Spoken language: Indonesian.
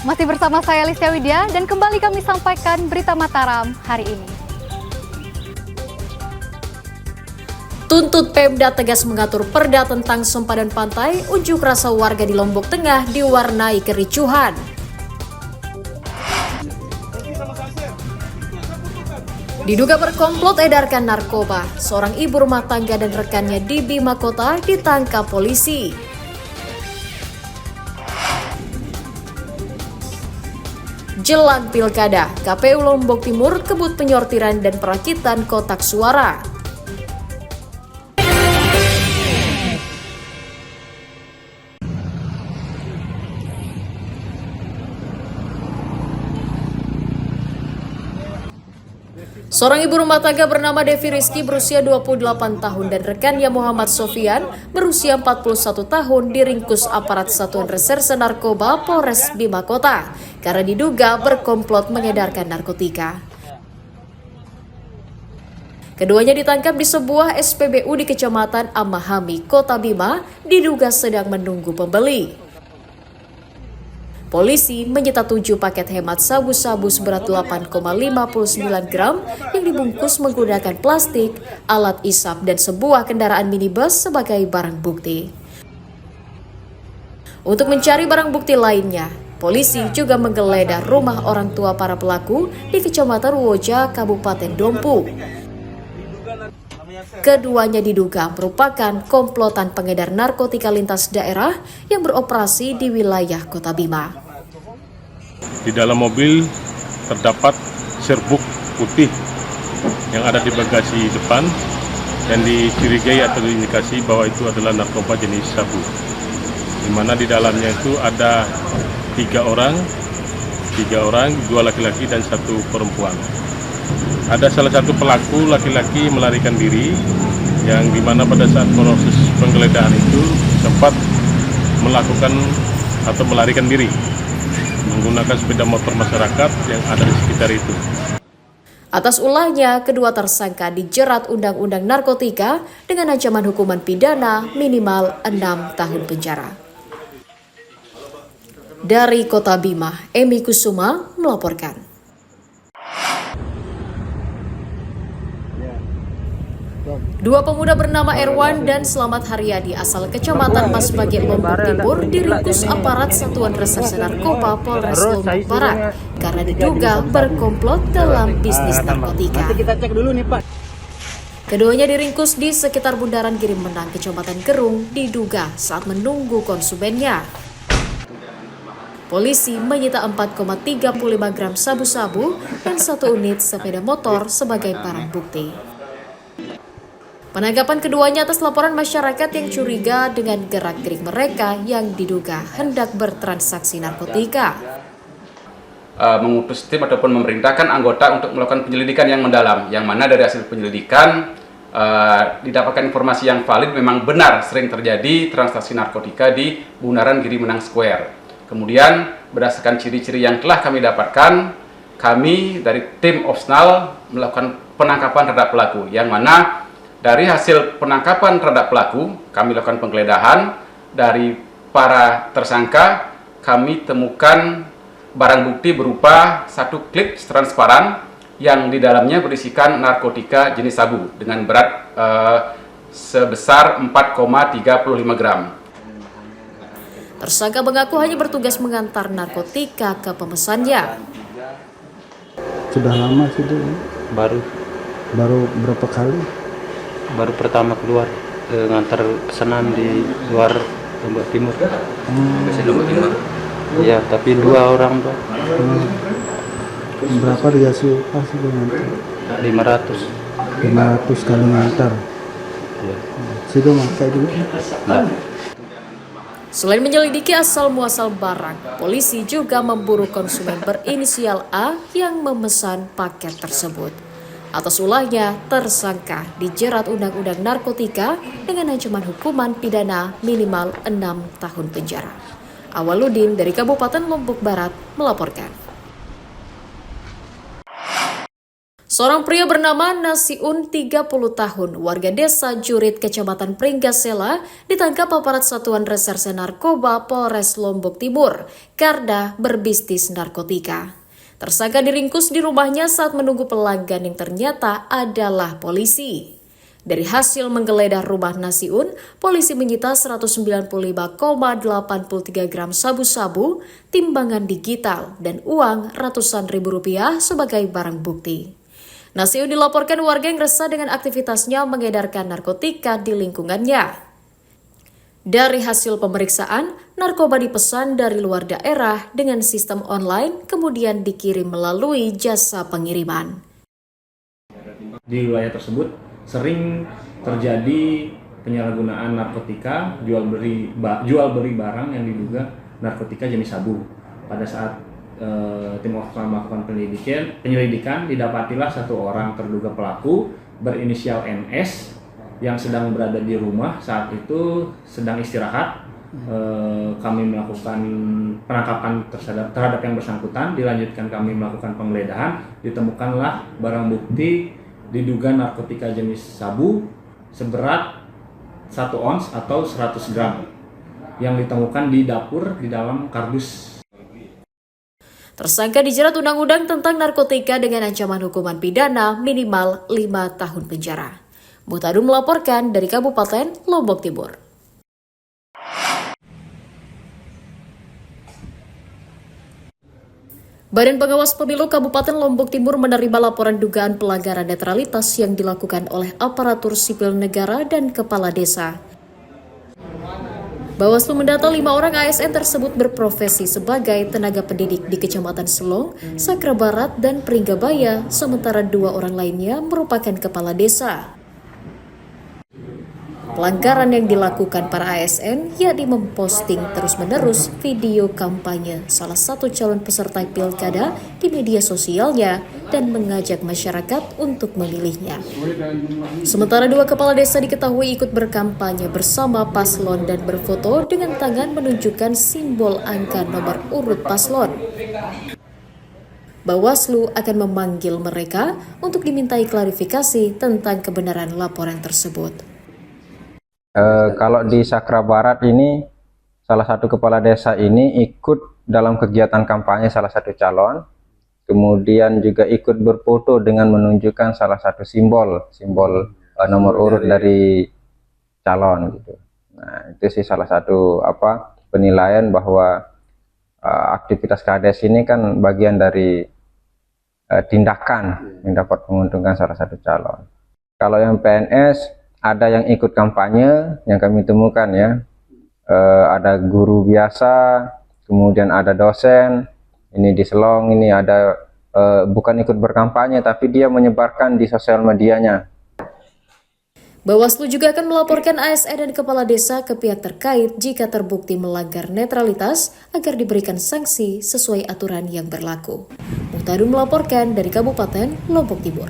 Masih bersama saya Lisya Widya dan kembali kami sampaikan berita Mataram hari ini. Tuntut Pemda tegas mengatur perda tentang sempadan pantai, unjuk rasa warga di Lombok Tengah diwarnai kericuhan. Diduga berkomplot edarkan narkoba, seorang ibu rumah tangga dan rekannya di Bima Kota ditangkap polisi. Jelang Pilkada, KPU Lombok Timur kebut penyortiran dan perakitan kotak suara. Seorang ibu rumah tangga bernama Devi Rizky berusia 28 tahun dan rekannya Muhammad Sofian berusia 41 tahun diringkus aparat Satuan Reserse Narkoba Polres Bima Kota karena diduga berkomplot mengedarkan narkotika. Keduanya ditangkap di sebuah SPBU di Kecamatan Amahami, Kota Bima, diduga sedang menunggu pembeli. Polisi menyita 7 paket hemat sabu-sabu seberat 8,59 gram yang dibungkus menggunakan plastik, alat isap, dan sebuah kendaraan minibus sebagai barang bukti. Untuk mencari barang bukti lainnya, polisi juga menggeledah rumah orang tua para pelaku di Kecamatan Woja, Kabupaten Dompu. Keduanya diduga merupakan komplotan pengedar narkotika lintas daerah yang beroperasi di wilayah Kota Bima. Di dalam mobil terdapat serbuk putih yang ada di bagasi depan dan dicurigai atau diindikasi bahwa itu adalah narkoba jenis sabu. Di mana di dalamnya itu ada tiga orang, 2 laki-laki dan 1 perempuan. Ada salah satu pelaku laki-laki melarikan diri yang dimana pada saat proses penggeledahan itu sempat melakukan atau melarikan diri menggunakan sepeda motor masyarakat yang ada di sekitar itu. Atas ulahnya, kedua tersangka dijerat Undang-Undang Narkotika dengan ancaman hukuman pidana minimal 6 tahun penjara. Dari Kota Bima, Emi Kusuma melaporkan. Dua pemuda bernama Erwan dan Slamet Haryadi asal Kecamatan Masbage, Lombok Timur diringkus aparat Satuan Reserse Narkoba Polres Lombok Barat karena diduga berkomplot dalam bisnis narkotika. Keduanya diringkus di sekitar Bundaran Giring Menang, Kecamatan Gerung, diduga saat menunggu konsumennya. Polisi menyita 4,35 gram sabu-sabu dan 1 unit sepeda motor sebagai barang bukti. Penangkapan keduanya atas laporan masyarakat yang curiga dengan gerak-gerik mereka yang diduga hendak bertransaksi narkotika. Mengutus tim ataupun memerintahkan anggota untuk melakukan penyelidikan yang mendalam, yang mana dari hasil penyelidikan didapatkan informasi yang valid memang benar sering terjadi transaksi narkotika di Bundaran Giring Menang Square. Kemudian berdasarkan ciri-ciri yang telah kami dapatkan, kami dari tim Opsnal melakukan penangkapan terhadap pelaku, yang mana dari hasil penangkapan terhadap pelaku, kami lakukan penggeledahan. Dari para tersangka, kami temukan barang bukti berupa 1 klip transparan yang di dalamnya berisikan narkotika jenis sabu dengan berat sebesar 4,35 gram. Tersangka mengaku hanya bertugas mengantar narkotika ke pemesannya. Sudah lama sih itu? Baru Berapa kali? baru pertama keluar ngantar pesanan di luar Lombok Timur. Ya, tapi 2 orang Pak. Berapa dikasih upah sih ngantar? 500. 500 kali ngantar. Ya. Situ makai dulu. Nah, Selain menyelidiki asal muasal barang, polisi juga memburu konsumen berinisial A yang memesan paket tersebut. Atas ulahnya, tersangka dijerat Undang-Undang Narkotika dengan ancaman hukuman pidana minimal 6 tahun penjara. Awaludin dari Kabupaten Lombok Barat melaporkan. Seorang pria bernama Nasiun 30 tahun, warga desa Jurit, Kecamatan Pringgasela, ditangkap aparat Satuan Reserse Narkoba Polres Lombok Timur karena berbisnis narkotika. Tersangka diringkus di rumahnya saat menunggu pelanggan yang ternyata adalah polisi. Dari hasil menggeledah rumah Nasiun, polisi menyita 195,83 gram sabu-sabu, timbangan digital, dan uang ratusan ribu rupiah sebagai barang bukti. Nasiun dilaporkan warga yang resah dengan aktivitasnya mengedarkan narkotika di lingkungannya. Dari hasil pemeriksaan, narkoba dipesan dari luar daerah dengan sistem online, kemudian dikirim melalui jasa pengiriman. Di wilayah tersebut sering terjadi penyalahgunaan narkotika, jual beli barang yang diduga narkotika jenis sabu. Pada saat tim Oxfam melakukan penyelidikan, didapatilah satu orang terduga pelaku berinisial NS yang sedang berada di rumah saat itu sedang istirahat. Kami melakukan penangkapan terhadap yang bersangkutan, dilanjutkan kami melakukan penggeledahan, ditemukanlah barang bukti diduga narkotika jenis sabu seberat 1 ons atau 100 gram yang ditemukan di dapur di dalam kardus. Tersangka dijerat Undang-Undang tentang narkotika dengan ancaman hukuman pidana minimal 5 tahun penjara. Mutadun melaporkan dari Kabupaten Lombok Timur. Badan Pengawas Pemilu Kabupaten Lombok Timur menerima laporan dugaan pelanggaran netralitas yang dilakukan oleh aparatur sipil negara dan kepala desa. Bawaslu mendata 5 orang ASN tersebut berprofesi sebagai tenaga pendidik di Kecamatan Selong, Sakra Barat, dan Pringgabaya, sementara 2 orang lainnya merupakan kepala desa. Pelanggaran yang dilakukan para ASN yakni memposting terus-menerus video kampanye salah satu calon peserta pilkada di media sosialnya dan mengajak masyarakat untuk memilihnya. Sementara 2 kepala desa diketahui ikut berkampanye bersama paslon dan berfoto dengan tangan menunjukkan simbol angka nomor urut paslon. Bawaslu akan memanggil mereka untuk dimintai klarifikasi tentang kebenaran laporan tersebut. Kalau di Sakra Barat ini, salah satu kepala desa ini ikut dalam kegiatan kampanye salah satu calon, kemudian juga ikut berfoto dengan menunjukkan salah satu simbol nomor urut dari calon gitu. Nah, itu sih salah satu penilaian bahwa aktivitas kades ini kan bagian dari tindakan yang dapat menguntungkan salah satu calon. Kalau yang PNS ada yang ikut kampanye yang kami temukan ya, ada guru biasa, kemudian ada dosen, ini di Selong ini ada bukan ikut berkampanye tapi dia menyebarkan di sosial medianya. Bawaslu juga akan melaporkan ASN dan kepala desa ke pihak terkait jika terbukti melanggar netralitas agar diberikan sanksi sesuai aturan yang berlaku. Mutadun melaporkan dari Kabupaten Lombok Timur.